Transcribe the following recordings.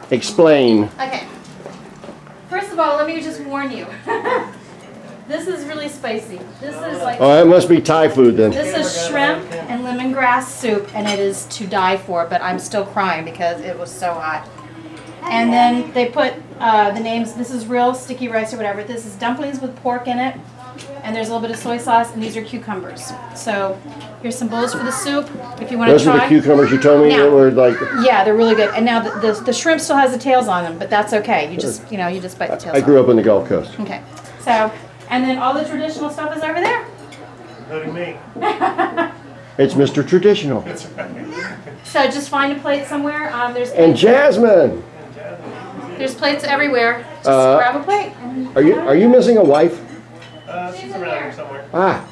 Explain. Okay. First of all, let me just warn you. This is really spicy. This is like. Oh, it must be Thai food then. This is shrimp and lemongrass soup, and it is to die for. But I'm still crying because it was so hot. And then they put the names. This is real sticky rice or whatever. This is dumplings with pork in it, and there's a little bit of soy sauce, and these are cucumbers. So here's some bowls for the soup if you want to try. Those are the cucumbers you told me that were like. Yeah, they're really good. And now the shrimp still has the tails on them, but that's okay. You just you just bite the tails. I grew up on the Gulf Coast. Okay, so and then all the traditional stuff is over there. Including me. It's Mr. Traditional. That's right. So just find a plate somewhere. There's And plates, Jasmine. there's plates everywhere. Just grab a plate. Are you missing a wife? She's around here somewhere. Ah.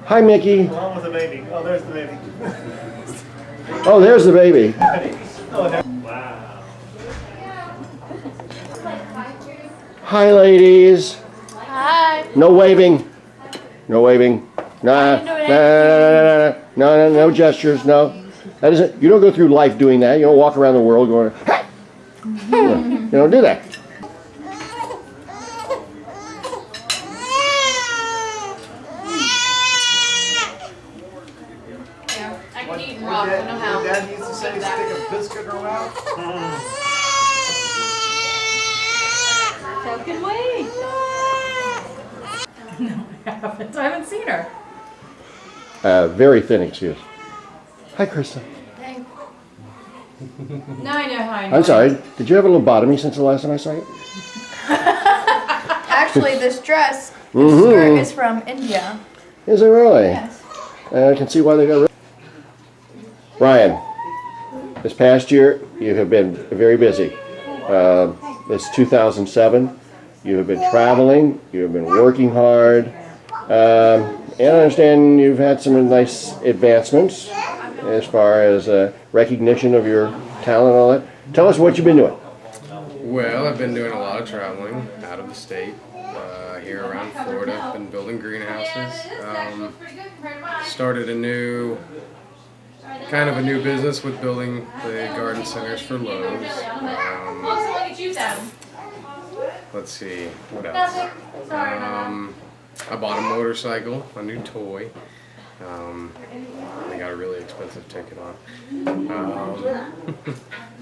Hi, Mickey. Along with the baby. Oh, there's the baby. Oh, there's the baby. Oh, there. Wow. Hi, ladies. Hi. No waving. No waving. No gestures. No. That isn't. You don't go through life doing that. You don't walk around the world going, hey. You don't do that. I can eat raw. I know how. Dad used to say, stick a biscuit in her mouth. So can we? No, I haven't. I haven't seen her. Very thin excuse. Hi, Krista. No, I know how I know. I'm sorry. Did you have a lobotomy since the last time I saw you? Actually, this dress, this skirt is from India. Is it really? Yes. I can see why they got rid. Ryan, this past year you have been very busy. It's 2007. You have been traveling. You have been working hard. And I understand you've had some nice advancements as far as recognition of your talent and all that. Tell us what you've been doing. Well, I've been doing a lot of traveling out of the state, here around Florida. Been building greenhouses. Started a new business with building the garden centers for Lowe's. Let's see, what else? I bought a motorcycle, a new toy. I got a really expensive ticket on.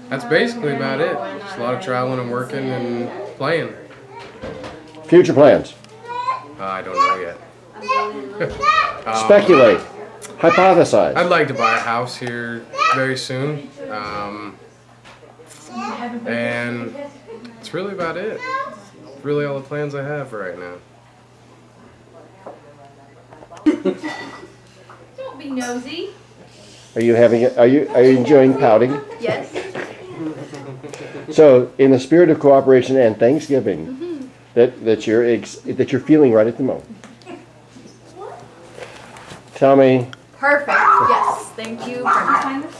That's basically about it. Just a lot of traveling and working and playing. Future plans. I don't know yet. Speculate. Hypothesize. I'd like to buy a house here very soon. And it's really about it. Really all the plans I have for right now. Don't be nosy. Are you enjoying pouting? Yes. So, in the spirit of cooperation and Thanksgiving, that you're feeling right at the moment. Tell me. Perfect. Yes. Thank you. Perfect.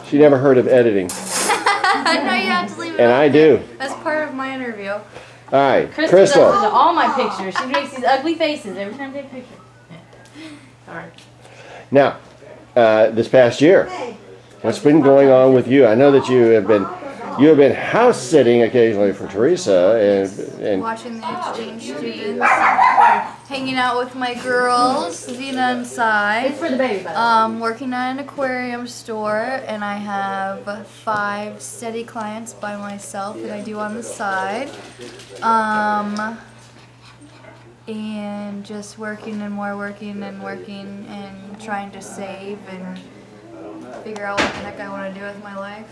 She never heard of editing, I know you have to leave it. and I do. That's part of my interview. All right, Krista does Crystal. it to all my pictures. She makes these ugly faces every time I take a picture. Sorry. Now, this past year, what's been going on with you? I know that you have been You have been house sitting occasionally for Teresa, and Watching the exchange students, hanging out with my girls, Zena and Sai. For the baby, but Working at an aquarium store, and I have 5 steady clients by myself that I do on the side. And just working and more working and working and trying to save and figure out what the heck I want to do with my life.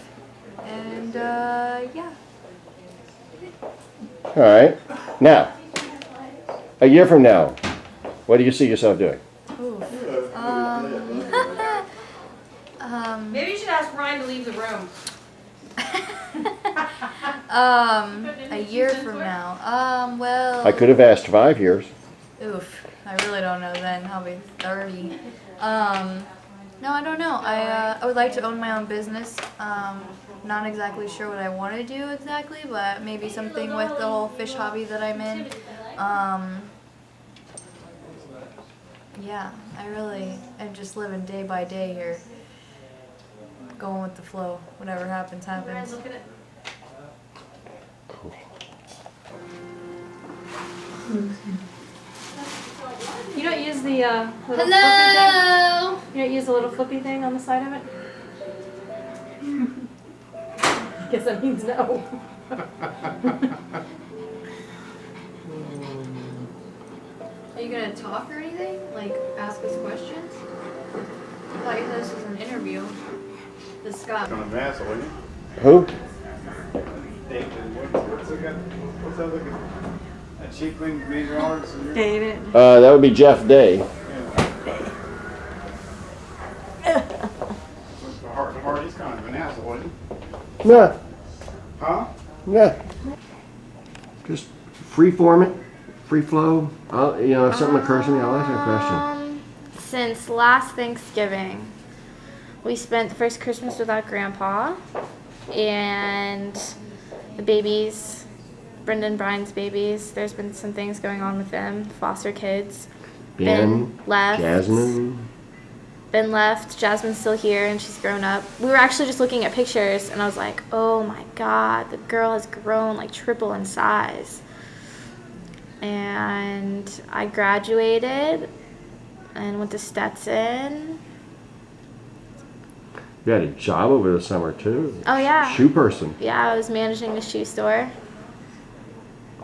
And yeah. all right. Now, a year from now, what do you see yourself doing? maybe you should ask Ryan to leave the room. A year from now. Well. I could have asked 5 years. Oof. I really don't know then. I'll be 30. No, I don't know. I would like to own my own business. Not exactly sure what I want to do exactly, but maybe something with the whole fish hobby that I'm in. Yeah, I really am just living day by day here. Going with the flow. Whatever happens, happens. You don't use the little Hello! flippy thing? You don't use the little flippy thing on the side of it? Guess that means no. Are you gonna talk or anything? Like, ask us questions? I thought you said this was an interview. The Scott. On a mass, wouldn't you? Who? David, what's that looking? A chief major artist? David. That would be Jeff Day. The heart, he's kind of an asshole, wasn't he? Nah, Huh? nah. Just free form it, free flow. If something occurs to me, I'll ask you a question. Since last Thanksgiving, we spent the first Christmas without Grandpa, and the babies, Brendan Brian's babies, there's been some things going on with them, foster kids. Ben, left. Jasmine. Ben left. Jasmine's still here, and she's grown up. We were actually just looking at pictures, and I was like, oh my God, the girl has grown like triple in size. And I graduated and went to Stetson. You had a job over the summer too. Oh, yeah. Shoe person. Yeah, I was managing the shoe store.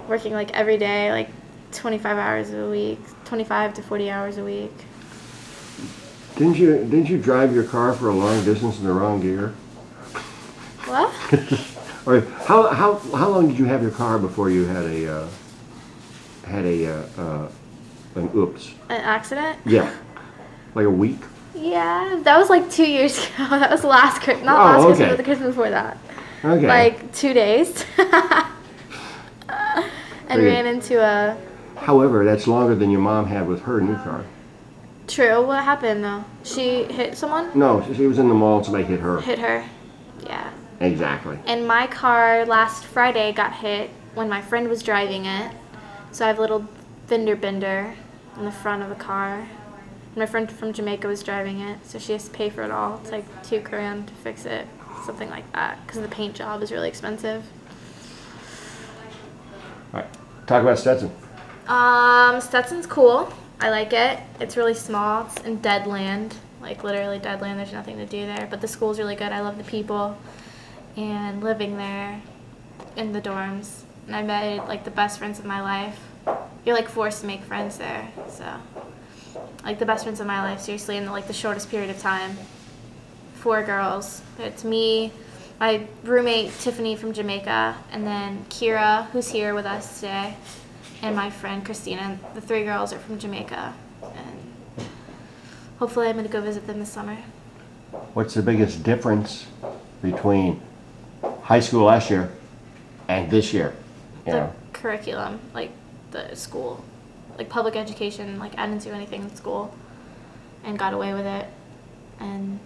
Working like every day, like 25 hours a week, 25 to 40 hours a week. Didn't you drive your car for a long distance in the wrong gear? What? Or how long did you have your car before you had an oops? An accident? Yeah, like a week. Yeah, that was like 2 years ago. That was last Christmas, not Oh, last Christmas, okay. but the Christmas before that. Okay. Like 2 days. And Okay. ran into a... However, that's longer than your mom had with her new car. True, what happened though? She hit someone? No, she was in the mall and somebody hit her. Hit her. Yeah. Exactly. And my car last Friday got hit when my friend was driving it. So I have a little fender bender in the front of the car. My friend from Jamaica was driving it, so she has to pay for it all. It's like $2,000 to fix it, something like that, because the paint job is really expensive. All right. Talk about Stetson. Stetson's cool. I like it. It's really small. It's in dead land, like literally dead land. There's nothing to do there, but the school's really good. I love the people, and living there in the dorms. And I made like the best friends of my life. You're like forced to make friends there, so like the best friends of my life, seriously, in like the shortest period of time. 4 girls. It's me, my roommate Tiffany from Jamaica, and then Kira, who's here with us today, and my friend Christina. The 3 girls are from Jamaica, and hopefully I'm gonna go visit them this summer. What's the biggest difference between high school last year and this year? You The know? curriculum, like the school, like public education, like I didn't do anything in school and got away with it. And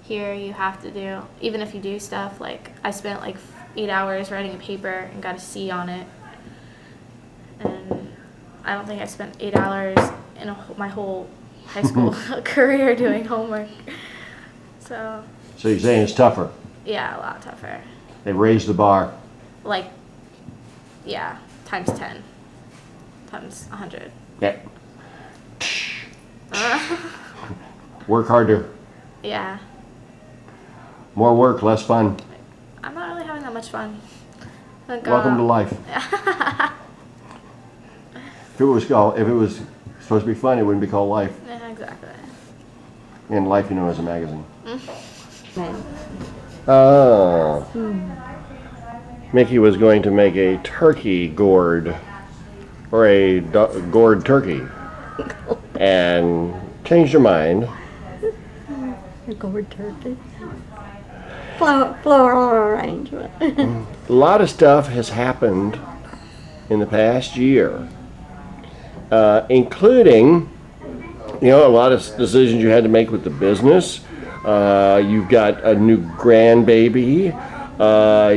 here you have to do, even if you do stuff, like I spent like 8 hours writing a paper and got a C on it. And I don't think I spent 8 hours in my whole high school career doing homework. So So you're saying it's tougher? yeah, a lot tougher. They raised the bar. Like, yeah, times 10, times 100. Yeah. Work harder. Yeah, More work, less fun. I'm not really having that much fun. Like, Welcome to life. If it was supposed to be fun, it wouldn't be called life. Yeah, exactly. And life, you know, is a magazine. Mickey was going to make a turkey gourd, or a gourd turkey, and changed her mind. A gourd turkey. Floral arrangement. A lot of stuff has happened in the past year, including, you know, a lot of decisions you had to make with the business. You've got a new grandbaby.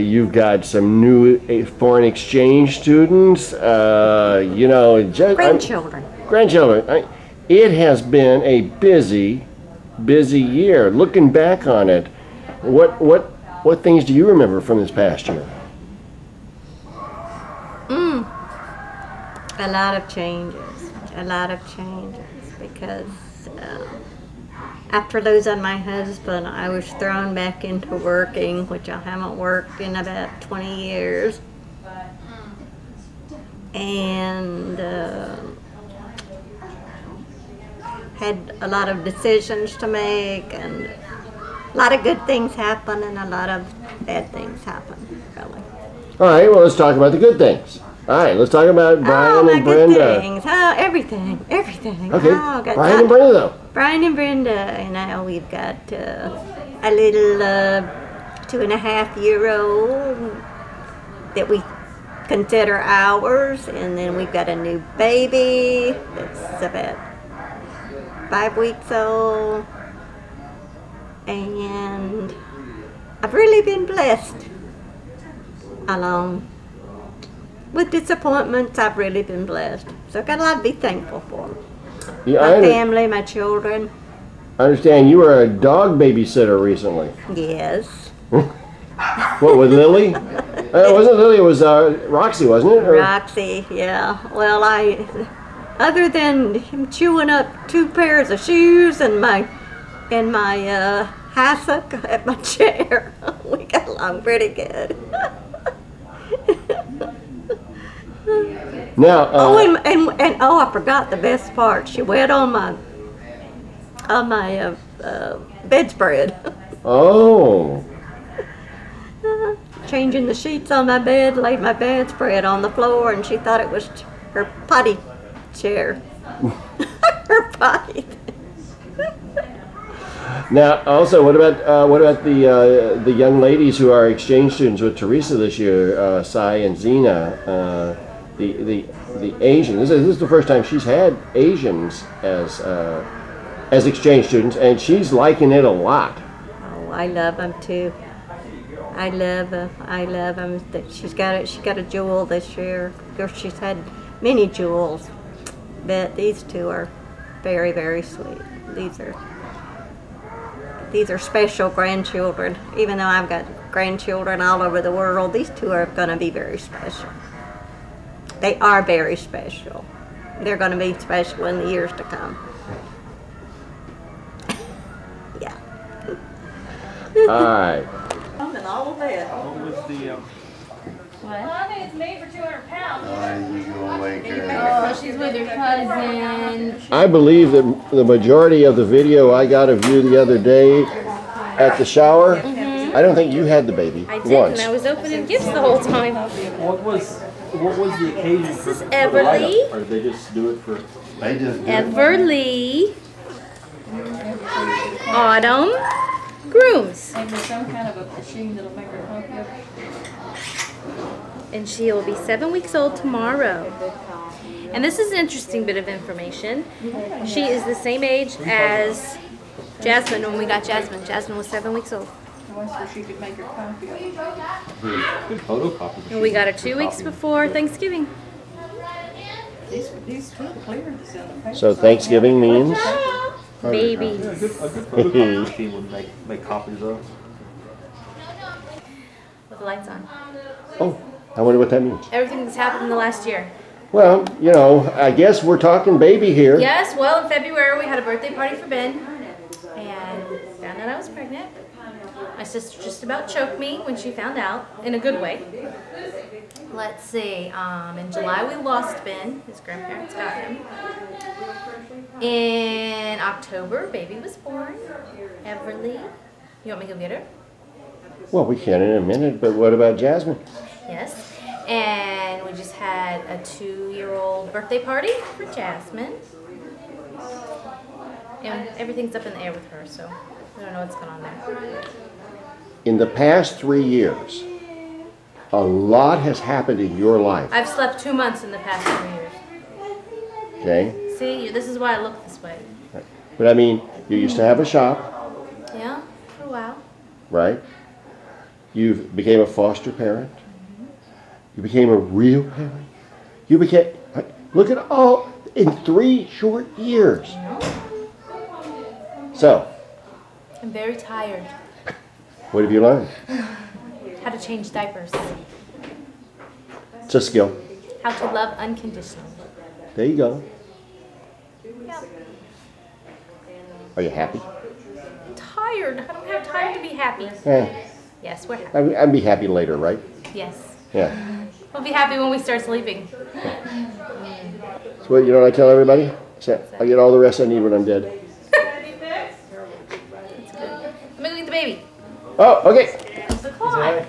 You've got some new foreign exchange students. You know, Grandchildren. Grandchildren. It has been a busy year. Looking back on it, what things do you remember from this past year? A lot of changes. Because after losing my husband, I was thrown back into working, which I haven't worked in about 20 years. And had a lot of decisions to make, and a lot of good things happen and a lot of bad things happen, really. All right, well, let's talk about the good things. All right, let's talk about Brian my and good Brenda. things. Oh, everything. Okay, Oh, got Brian and Brenda, though. Brian and Brenda, you know, we've got a little 2.5-year-old that we consider ours, and then we've got a new baby that's about 5 weeks old, and I've really been blessed. Along with disappointments, I've really been blessed. So I've got a lot to be thankful for. Yeah, My family, my children. I understand you were a dog babysitter recently. Yes. What, with Lily? It wasn't Lily, it was Roxy, wasn't it? Or- Roxy, yeah. Well, other than him chewing up 2 pairs of shoes and my hassock at my chair, we got along pretty good. Now, And I forgot the best part. She wet on my bedspread. oh, Changing the sheets on my bed, laid my bedspread on the floor, and she thought it was her potty chair. Her potty. now also, what about the young ladies who are exchange students with Teresa this year, Sai and Zena, the Asian. This is the first time she's had Asians as exchange students, and she's liking it a lot. Oh, I love them too. I love them. She's got a jewel this year. Of course, she's had many jewels, but these 2 are very, very sweet. These are special grandchildren. Even though I've got grandchildren all over the world, these 2 are going to be very special. They are very special. They're going to be special in the years to come. Yeah. All right. And all of that. What was the, Well, I think it's made for 200 pounds. Oh, she's with her cousin. I believe that the majority of the video I got of you the other day at the shower, I don't think you had the baby I didn't. once. I was opening gifts the whole time. What was the occasion? This is Everly. Or did they just do it for? they just Everly. Autumn. Grooms. And there's some kind of a machine that'll make her copy of. And she will be 7 weeks old tomorrow. And this is an interesting bit of information. She is the same age as Jasmine when we got Jasmine. Jasmine was 7 weeks old. So she could make her copy of it. Good photocopy. And we got her 2 weeks before Thanksgiving. These two clearance in the paper. So Thanksgiving means? Babies. A good photocopy machine would make copies of. the lights on. Oh, I wonder what that means. Everything that's happened in the last year. Well, you know, I guess we're talking baby here. Yes, well, in February we had a birthday party for Ben and found out I was pregnant. My sister just about choked me when she found out, in a good way. Let's see, in July we lost Ben. His grandparents got him. In October, baby was born, Everly. You want me to go get her? Well, we can in a minute, but what about Jasmine? Yes. And we just had a 2-year-old birthday party for Jasmine. And everything's up in the air with her, so I don't know what's going on there. In the past 3 years, a lot has happened in your life, I've slept 2 months in the past 3 years. okay? See, this is why I look this way. But I mean, you used to have a shop, Yeah, for a while. right? You became a foster parent. You became a real parent. You became, look at all, in 3 short years. So, I'm very tired. what have you learned? How to change diapers. It's a skill. How to love unconditionally. There you go. Yeah. Are you happy? Tired. I don't have time to be happy. Yes, we're happy. I'd be happy later, right? Yes. Yeah. We'll be happy when we start sleeping. So what, you know what I tell everybody? I get all the rest I need when I'm dead. Let me go get the baby. Oh, okay. It's the clock.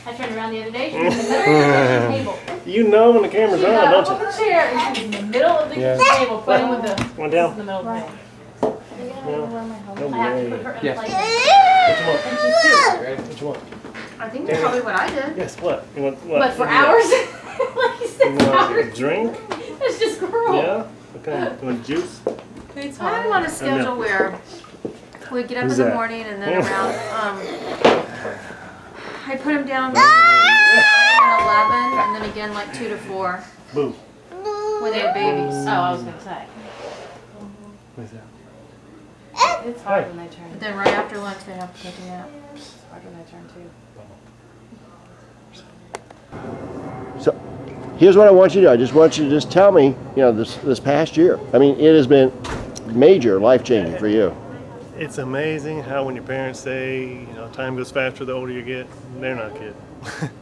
I turned around the other day. She was in the middle of the kitchen table. You know when the camera's She on, got up don't on you? the chair and she was in the middle of the kitchen table playing with the One in down. the middle of the table. No I have to way. put her in Yes. place. What And she's 2. What you want? I think that's probably what I did. Yes, what? You want what? But for What do you want? hours, like you You said, want a hours. drink? It's just girl. Yeah? What kind? You want juice? It's I'm hard. on a schedule where we get up Who's in the that? morning and then around, I put them down 9 and 11 and then again like 2 to 4 Boo. when they have babies. Oh, I was gonna say. What's that? It's hard when they turn. But then right after lunch they have to take a nap. It's hard when they turn too. So, here's what I want you to do. I just want you to just tell me, you know, this past year. I mean, it has been major, life-changing for you. It's amazing how when your parents say, you know, time goes faster the older you get, they're not kidding.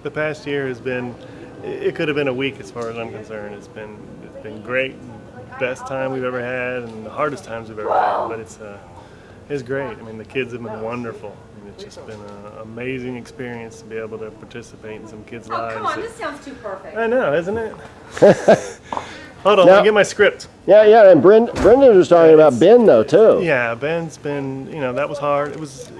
The past year has been, it could have been a week as far as I'm concerned. It's been great, best time we've ever had, and the hardest times we've ever had. But it's great. I mean, the kids have been wonderful. I mean, it's just been an amazing experience to be able to participate in some kids' lives. Come on, this sounds too perfect. I know, isn't it? Hold on, Now- let me get my script. Yeah, and Brenda was talking about Ben, though, too. Yeah, Ben's been, you know, that was hard. It was,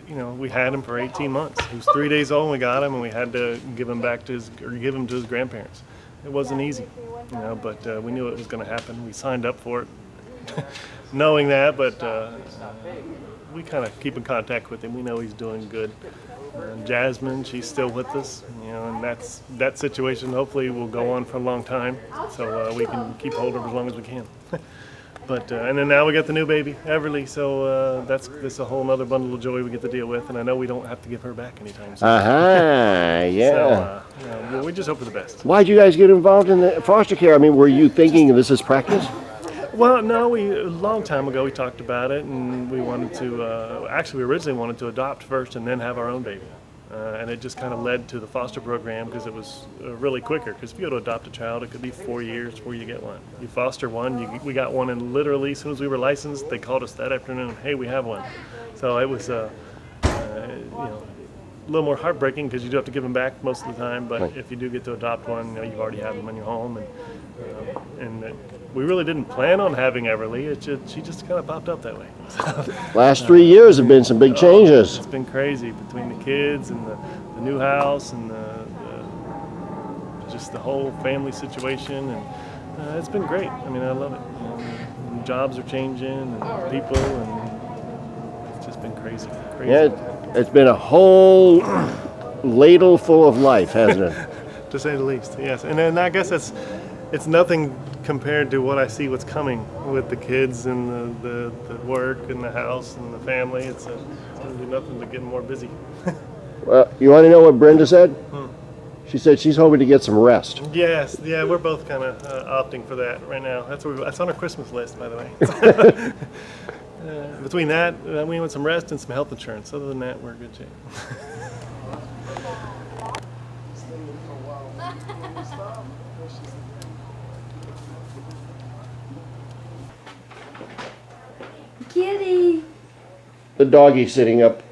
you know, we had him for 18 months. He was 3 days old when we got him, and we had to give him to his grandparents. It wasn't easy, you know, but we knew it was going to happen. We signed up for it, knowing that, but we kind of keep in contact with him. We know he's doing good. Jasmine, she's still with us, you know, and that situation hopefully will go on for a long time, so we can keep hold of her as long as we can. But and then now we got the new baby, Everly, so that's a whole other bundle of joy we get to deal with, and I know we don't have to give her back anytime soon. Yeah. So yeah, we just hope for the best. Why'd you guys get involved in the foster care? I mean, were you thinking this is practice? Well, no, a long time ago we talked about it, and we wanted to, actually we originally wanted to adopt first and then have our own baby. And it just kind of led to the foster program because it was really quicker. Because if you go to adopt a child, it could be 4 years before you get one. You foster one, we got one, and literally as soon as we were licensed, they called us that afternoon, hey, we have one. So it was, you know, a little more heartbreaking because you do have to give them back most of the time. But if you do get to adopt one, you know, you've already had them in your home. And we really didn't plan on having Everly. She just kind of popped up that way. Last 3 years have been some big changes. It's been crazy between the kids and the new house and just the whole family situation, and it's been great. I mean, I love it. And jobs are changing and people, and it's just been crazy. Yeah, it's been a whole ladle full of life, hasn't it? To say the least, yes. And then I guess it's nothing compared to what I see what's coming with the kids and the work and the house and the family. It's going to do nothing but get more busy. Well, you want to know what Brenda said? She said she's hoping to get some rest. Yes, yeah, we're both kind of opting for that right now. That's on our Christmas list, by the way. Between that, we want some rest and some health insurance. Other than that, we're in good shape. Kitty. The doggy sitting up